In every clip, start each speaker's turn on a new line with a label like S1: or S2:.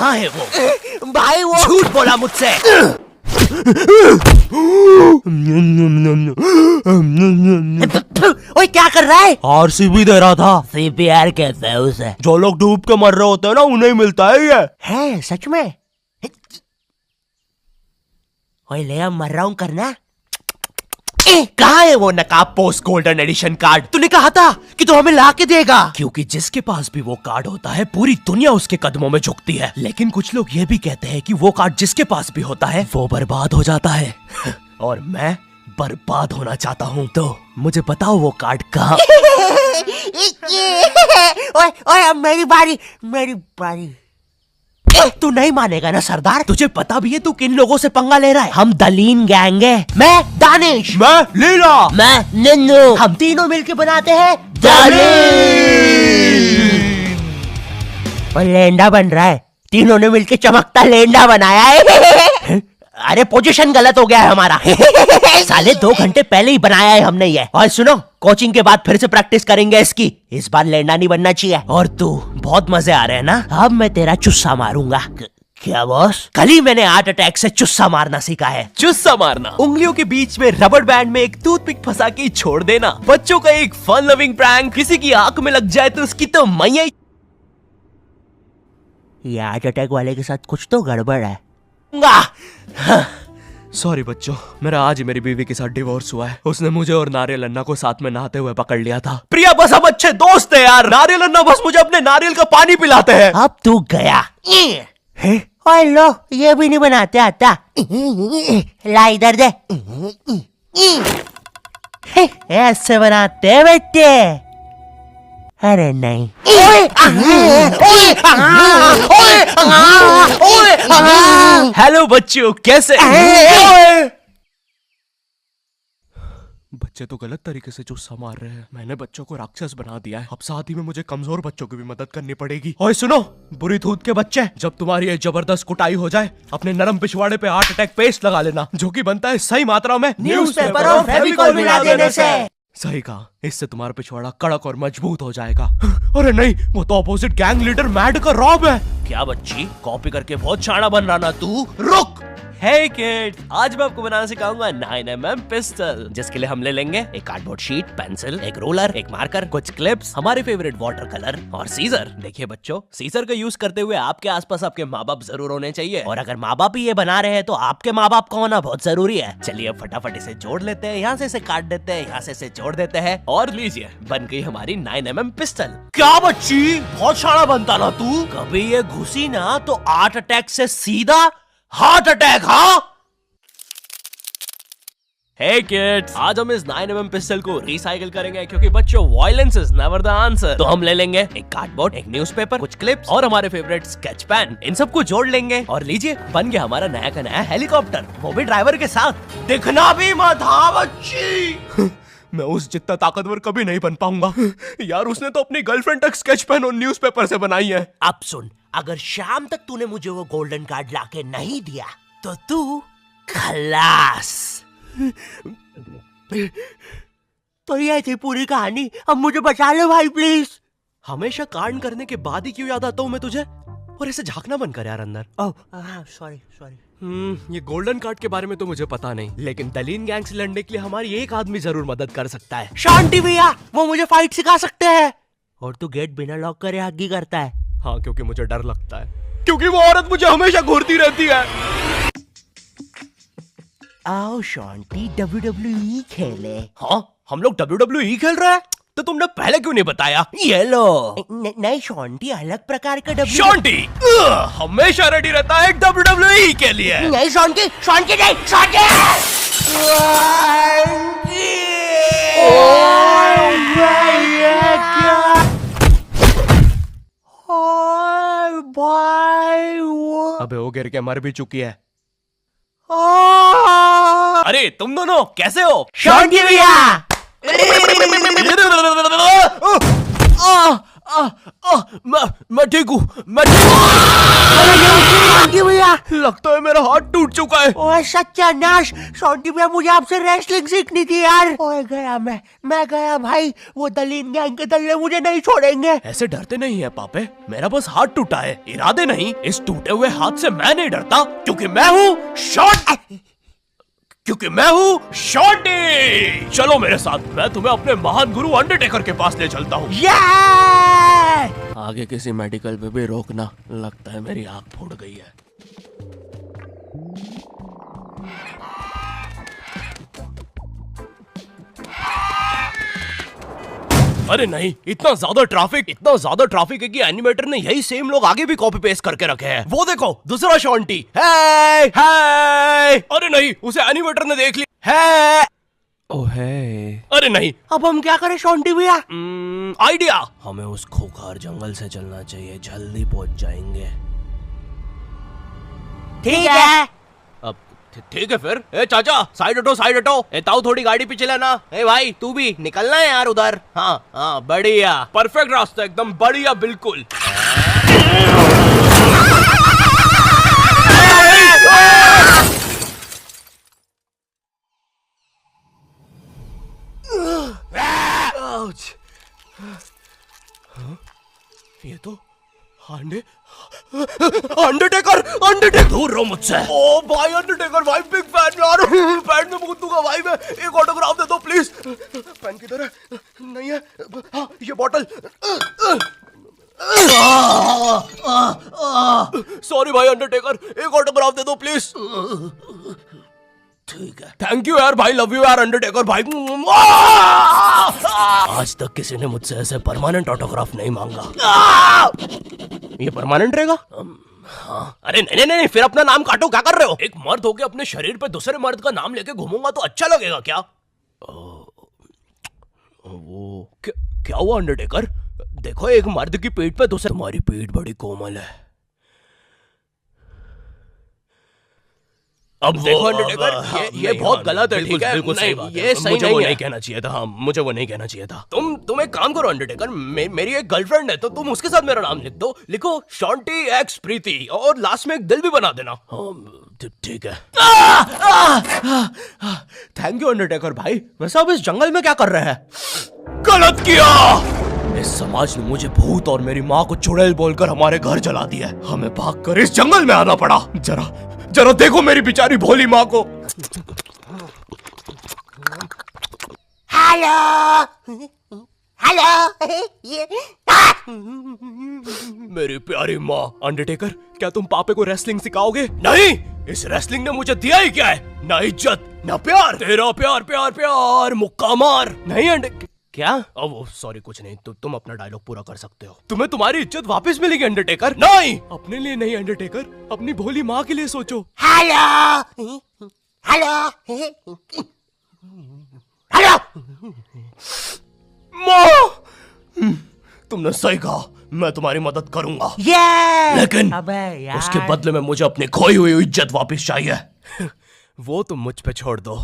S1: कहाँ है वो?
S2: भाई वो
S1: झूठ बोला मुझसे।
S2: ओए क्या कर रहा है?
S1: आरसीबी दे रहा था।
S2: सीपीआर कहते हैं उसे।
S1: जो लोग डूब के मर रहे होते हैं ना, उन्हें मिलता है ये।
S2: है सच में? ओए ले अब मर रहा हूँ करना।
S1: कहाँ है वो नकाब पोस्ट गोल्डन एडिशन कार्ड? तूने कहा था कि तू हमें ला के देगा। क्योंकि जिसके पास भी वो कार्ड होता है, पूरी दुनिया उसके कदमों में झुकती है। लेकिन कुछ लोग ये भी कहते हैं कि वो कार्ड जिसके पास भी होता है, वो बर्बाद हो जाता है। और मैं बर्बाद होना चाहता हूँ, तो मुझे बताओ वो कार्ड कहाँ?
S2: ओए ओए अब मेरी बारी।
S1: तू नहीं मानेगा ना सरदार? तुझे पता भी है तू किन लोगों से पंगा ले रहा है? हम दलीन गैंग है।
S2: मैं दानिश,
S1: मैं लीला,
S2: मैं नन्नू,
S1: हम तीनों मिलके बनाते हैं
S2: और लेंडा बन रहा है। तीनों ने मिलके चमकता लेंडा बनाया है।
S1: अरे पोजीशन गलत हो गया है हमारा। साले 2 घंटे पहले ही बनाया है हमने ये। और सुनो, कोचिंग के बाद फिर से प्रैक्टिस करेंगे इसकी। इस बार लेंडा नहीं बनना चाहिए। और तू बहुत मजे आ रहे हैं ना? अब मैं तेरा चुस्सा मारूंगा।
S2: क्या बॉस?
S1: कल ही मैंने हार्ट अटैक से चुस्सा मारना सीखा है। चुस्सा मारना उंगलियों के बीच में रबर बैंड में एक टूथपिक फंसा के छोड़ देना। बच्चों का एक फन लविंग प्रैंक। किसी की आंख में लग जाए तो उसकी तो मैया।
S2: ये हार्ट अटैक वाले के साथ कुछ तो गड़बड़ है।
S1: सॉरी बच्चों, मेरा आज ही मेरी बीवी के साथ डिवोर्स हुआ है। उसने मुझे और नारियल अन्ना को साथ में नहाते हुए पकड़ लिया था। प्रिया बस हम अच्छे दोस्त हैं यार। नारियल अन्ना बस मुझे अपने नारियल का पानी पिलाते हैं।
S2: अब तू गया। ओए लो, ये भी नहीं बनाते आता। ला इधर दे। ऐसे बनाते हैं बेटे। अरे नहीं।
S1: हेलो बच्चों, कैसे? बच्चे तो गलत तरीके से चुस्सा मार रहे हैं। मैंने बच्चों को राक्षस बना दिया है। अब साथ ही में मुझे कमजोर बच्चों की भी मदद करनी पड़ेगी। और सुनो बुरी थूत के बच्चे, जब तुम्हारी ये जबरदस्त कुटाई हो जाए, अपने नरम पिछवाड़े पे हार्ट अटैक पेस्ट लगा लेना, जो कि बनता है सही मात्रा में
S2: न्यूज़पेपर और फेविकॉल मिला देने से।
S1: सही कहा, इससे तुम्हारा पिछवाड़ा कड़क और मजबूत हो जाएगा। अरे नहीं, वो तो अपोजिट गैंग लीडर मैड का रॉब है। क्या बच्ची, कॉपी करके बहुत शाना बन रहा ना तू? रुक। हे किड, आज मैं आपको बनाना सिखाऊंगा 9mm पिस्टल, जिसके लिए हम ले लेंगे एक कार्डबोर्ड शीट, पेंसिल, एक रोलर, एक मार्कर, कुछ क्लिप्स, हमारे फेवरेट वाटर कलर और सीजर। देखिए बच्चों, सीजर का यूज करते हुए आपके आसपास आपके माँ बाप जरूर होने चाहिए। और अगर माँ बाप ही ये बना रहे हैं तो आपके माँ बाप का होना बहुत जरूरी है। चलिए अब फटाफट इसे जोड़ लेते हैं। यहाँ से इसे काट देते हैं, यहाँ से इसे जोड़ देते हैं और लीजिए, बन गई हमारी 9mm पिस्टल। क्या बच्ची, बहुत शाना बनता ना तू? कभी ये घुसी ना तो हार्ट अटैक से सीधा हार्ट अटैक। हाँ हे किड्स, आज हम इस 9mm पिस्टल को रिसाइकिल करेंगे, क्योंकि बच्चों violence is never the answer. तो हम ले लेंगे एक कार्डबोर्ड, एक न्यूज़पेपर, कुछ क्लिप्स और हमारे फेवरेट स्केच पेन। इन सबको जोड़ लेंगे और लीजिए, बन गया हमारा नया का नया हेलीकॉप्टर, वो भी ड्राइवर के साथ। दिखना भी मत। हाँ बच्ची। मैं उस जितना ताकतवर कभी नहीं बन पाऊंगा यार। उसने तो अपनी गर्लफ्रेंड तक स्केच पेन और न्यूज़पेपर से बनाई है।
S2: अब सुन, अगर शाम तक तूने मुझे वो गोल्डन कार्ड लाके नहीं दिया तो तू खलास। तो ये थी पूरी कहानी। अब मुझे बचा लो भाई प्लीज।
S1: हमेशा कांड करने के बाद ही क्यों याद आता हूँ मैं तुझे? और ऐसे झांकना बंद कर यार अंदर।
S2: Oh sorry.
S1: ये गोल्डन कार्ड के बारे में तो मुझे पता नहीं, लेकिन दलीन गैंग से लड़ने के लिए हमारी एक आदमी जरूर मदद कर सकता है।
S2: शांति भैया, वो मुझे फाइट सिखा सकते हैं। और तू गेट बिना लॉक करे हग्गी करता है।
S1: हाँ, क्योंकि मुझे डर लगता है, क्योंकि वो औरत मुझे हमेशा घूरती रहती है।
S2: आओ शांति, WWE खेले।
S1: हाँ, हम लोग WWE खेल रहे हैं? तो तुमने पहले क्यों नहीं बताया? ये लो।
S2: नहीं शांति, अलग प्रकार का WWE।
S1: शांति हमेशा रेडी रहता है WWE के लिए।
S2: नहीं शांति नहीं, शांति।
S1: अबे वो गिर के मर भी चुकी है। अरे तुम दोनों कैसे हो?
S2: शांति भैया।
S1: मैं ठीक हूँ, मैं
S2: भैया
S1: लगता है मेरा हाथ टूट चुका है।
S2: ओए सत्यानाश, सोंटी भैया मुझे आपसे रेसलिंग सीखनी थी यार। ओए गया मैं गया भाई, वो दलीन गैंग के दल्ले मुझे नहीं छोड़ेंगे।
S1: ऐसे डरते नहीं है पापे, मेरा बस हाथ टूटा है, इरादे नहीं। इस टूटे हुए हाथ से मैं नहीं डरता, क्योंकि मैं हूँ शॉर्टी। चलो मेरे साथ, मैं तुम्हें अपने महान गुरु अंडरटेकर के पास ले चलता हूँ। आगे किसी मेडिकल पे भी रोकना, लगता है मेरी आंख फूट गई है। अरे नहीं, इतना ज्यादा ट्रैफिक है कि एनिमेटर ने यही सेम लोग आगे भी कॉपी पेस्ट करके रखे हैं। वो देखो, दूसरा शॉन्टी। हे अरे नहीं, उसे एनिमेटर ने देख लिया है। ओह है। अरे नहीं,
S2: अब हम क्या करें शॉन्टी भैया?
S1: आइडिया, हमें उस खोखार जंगल से चलना चाहिए, जल्दी पहुंच जाएंगे।
S2: ठीक है।
S1: अब ठीक है फिर। ए चाचा, साइड हटो। ए ताऊ, थोड़ी गाड़ी पीछे लेना। ए भाई, तू भी निकलना है यार उधर। हाँ बढ़िया, परफेक्ट रास्ता, एकदम बढ़िया, बिल्कुल। ये तो अंडरटेकर दूर रहो मुझसे। ओ भाई अंडरटेकर भाई, बिग फैन यार। पैंट में मूत दूंगा भाई मैं। एक ऑटोग्राफ दे दो प्लीज। पैन किधर है? नहीं है। हाँ, ये बॉटल। सॉरी भाई अंडरटेकर, एक ऑटोग्राफ दे दो प्लीज। ठीक है, थैंक यू यार भाई, लव यू यार अंडरटेकर भाई। आज तक किसी ने मुझसे ऐसे परमानेंट ऑटोग्राफ नहीं मांगा। ये परमानेंट रहेगा? हाँ। अरे नहीं, फिर अपना नाम काटो, क्या कर रहे हो? एक मर्द होके अपने शरीर पे दूसरे मर्द का नाम लेके घूमूंगा तो अच्छा लगेगा क्या? वो क्या हुआ अंडरटेकर? देखो, एक मर्द की पीठ पे दूसरे। तुम्हारी पीठ बड़ी कोमल है। अब देखो अंडरटेकर, ये बहुत गलत है, ठीक है?
S2: बिल्कुल सही बात है।
S1: ये सही नहीं है। कहना चाहिए था। हाँ, मुझे वो नहीं कहना चाहिए था। तुम एक काम करो अंडरटेकर, मेरी एक गर्लफ्रेंड है, तो तुम उसके साथ मेरा नाम लिख दो। लिखो शॉन्टी एक्स प्रीति, और लास्ट में एक दिल भी बना देना। ठीक है। थैंक यू अंडरटेकर भाई। वैसे अब इस जंगल में क्या कर रहे हैं? गलत किया। इस समाज ने मुझे भूत और मेरी माँ को चुड़ैल बोलकर हमारे घर जला दिया। हमें भागकर इस जंगल में आना पड़ा। जरा देखो मेरी बेचारी भोली माँ को।
S2: हेलो।
S1: मेरी प्यारी माँ। अंडरटेकर, क्या तुम पापे को रेसलिंग सिखाओगे? नहीं, इस रेसलिंग ने मुझे दिया ही क्या है? ना इज्जत, ना प्यार। तेरा प्यार मुक्का मार। नहीं क्या? वो सॉरी, कुछ नहीं। तुम अपना डायलॉग पूरा कर सकते हो। तुम्हें तुम्हारी इज्जत वापस मिलेगी अंडरटेकर। नहीं, अपने लिए नहीं अंडरटेकर, अपनी भोली माँ के लिए सोचो।
S2: हेलो।
S1: माँ, तुमने सही कहा, मैं तुम्हारी मदद करूंगा। लेकिन उसके बदले में मुझे अपनी खोई हुई इज्जत वापस चाहिए। वो तुम मुझ पे छोड़ दो।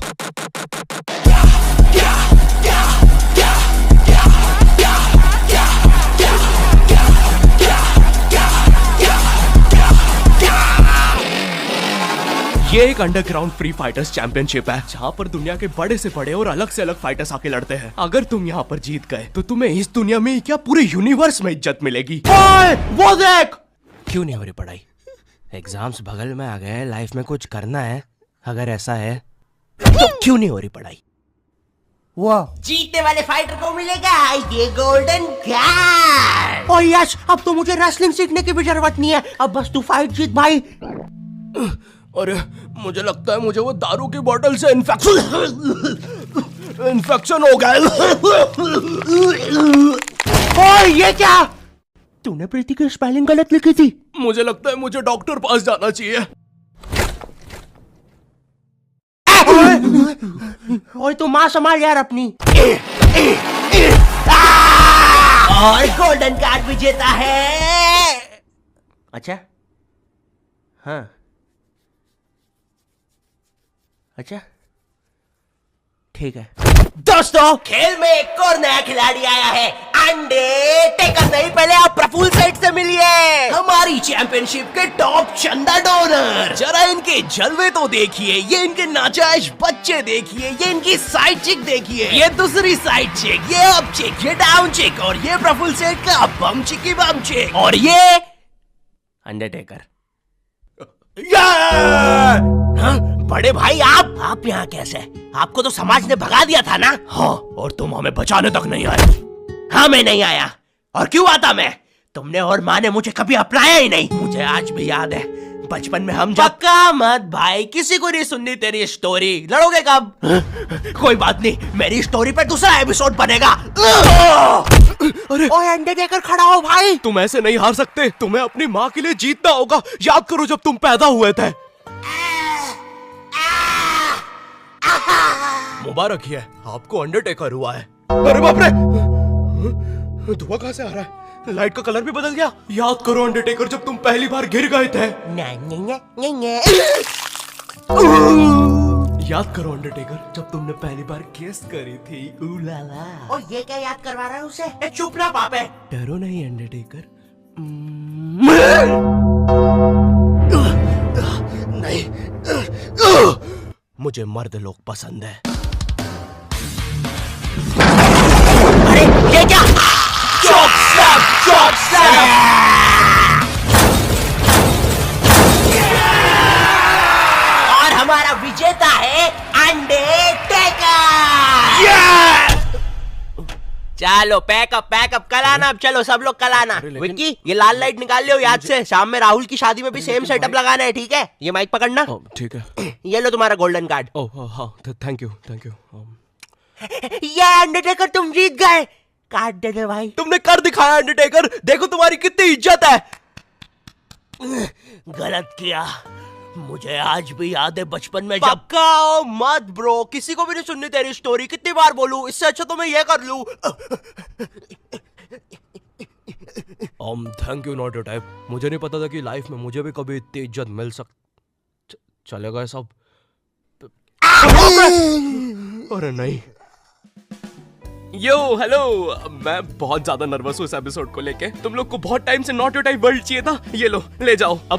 S1: ये एक अंडरग्राउंड फ्री फाइटर्स चैंपियनशिप है, जहाँ पर दुनिया के बड़े से बड़े और अलग से अलग फाइटर्स आके लड़ते हैं। अगर तुम यहाँ पर जीत गए तो तुम्हें इस दुनिया में क्या पूरे यूनिवर्स में इज्जत मिलेगी। वो देख। क्यों नहीं हो रही पढ़ाई? एग्जाम्स बगल में आ गए, लाइफ में कुछ करना है। अगर ऐसा है तो क्यों नहीं हो रही पढ़ाई?
S2: वो जीतने वाले फाइटर को मिलेगा ये गोल्डन कार्ड। और यस, अब तो मुझे रेसलिंग सीखने की भी जरूरत नहीं है, अब बस तू फाइट जीत भाई।
S1: अरे मुझे लगता है मुझे वो दारू की बोतल से इन्फेक्शन हो गया।
S2: ओए ये क्या? तूने प्रीति की स्पेलिंग गलत लिखी थी।
S1: मुझे लगता है मुझे डॉक्टर पास जाना चाहिए।
S2: ओए तू माँ संभाल यार अपनी। और गोल्डन कार्ड विजेता है। अच्छा, हाँ, अच्छा, ठीक है। दोस्तों, खेल में एक और नया खिलाड़ी आया है। अंडरटेकर नहीं, पहले आप प्रफुल्ल सेठ से मिलिए, हमारी चैंपियनशिप के टॉप चंदा डोनर।
S1: जरा इनके जलवे तो देखिए, ये इनके नाजायज बच्चे देखिए, ये इनकी साइड चिक देखिए, ये दूसरी साइड चिक, ये अप चिक, ये डाउन चिक, और ये प्रफुल्ल सेठ का बम चिकी बम चिक, और ये अंडरटेकर।
S2: हाँ, बड़े भाई आप यहाँ कैसे? आपको तो समाज ने भगा दिया था ना?
S1: हाँ, और तुम हमें बचाने तक नहीं आए।
S2: हाँ, मैं नहीं आया। और क्यों आता मैं? तुमने और माँ ने मुझे कभी अपनाया ही नहीं। मुझे आज भी याद है, बचपन में हम
S1: पक्का मत भाई, किसी को नहीं सुननी तेरी स्टोरी। लड़ोगे कब?
S2: कोई बात नहीं, मेरी स्टोरी पे दूसरा एपिसोड बनेगा।
S1: अरे
S2: ओए अंडरटेकर, खड़ा हो भाई।
S1: तुम ऐसे नहीं हार सकते, तुम्हें अपनी माँ के लिए जीतना होगा। याद करो जब तुम पैदा हुए थे। मुबारक है, आपको अंडरटेकर हुआ है। अरे बाप रे, धुआं कहां से आ रहा है? लाइट का कलर भी बदल गया। याद करो अंडरटेकर, जब तुम पहली बार गिर गए थे। याद करो अंडरटेकर, जब तुमने पहली बार किस करी थी। उलाला।
S2: और ये क्या याद करवा रहा है उसे? चुप ना पापे।
S1: डरो नहीं अंडरटेकर। नहीं, मुझे मर्द लोग पसंद है।
S2: अरे ये क्या?
S1: Chop slap.
S2: और हमारा विजेता है अंडरटेकर। चलो पैकअप कल आना। अब चलो सब लोग कल आना। विक्की, ये लाल लाइट निकाल लियो याद से। शाम में राहुल की शादी में भी सेम सेटअप लगाना है, ठीक है? ये माइक पकड़ना।
S1: ठीक है।
S2: ये लो तुम्हारा गोल्डन कार्ड।
S1: ओह हाँ, थैंक यू।
S2: ये अंडरटेकर, तुम जीत गए। कार्ड दे दे भाई।
S1: तुमने कर दिखाया अंडरटेकर, देखो तुम्हारी कितनी इज्जत है।
S2: गलत किया, मुझे आज भी याद है बचपन में जब।
S1: पक्का मत ब्रो, किसी को भी नहीं सुननी तेरी स्टोरी। कितनी बार बोलूं, इससे अच्छा तो मैं ये कर लूं। Thank you not your type. मुझे नहीं पता था कि लाइफ में मुझे भी कभी इतनी इज्जत मिल चलेगा सब। अरे नहीं। यो हेलो, मैं बहुत ज्यादा नर्वस हूँ इस एपिसोड को लेके। तुम लोग को बहुत टाइम से नॉट योर टाइप वर्ल्ड चाहिए था। ये लो, ले जाओ। अब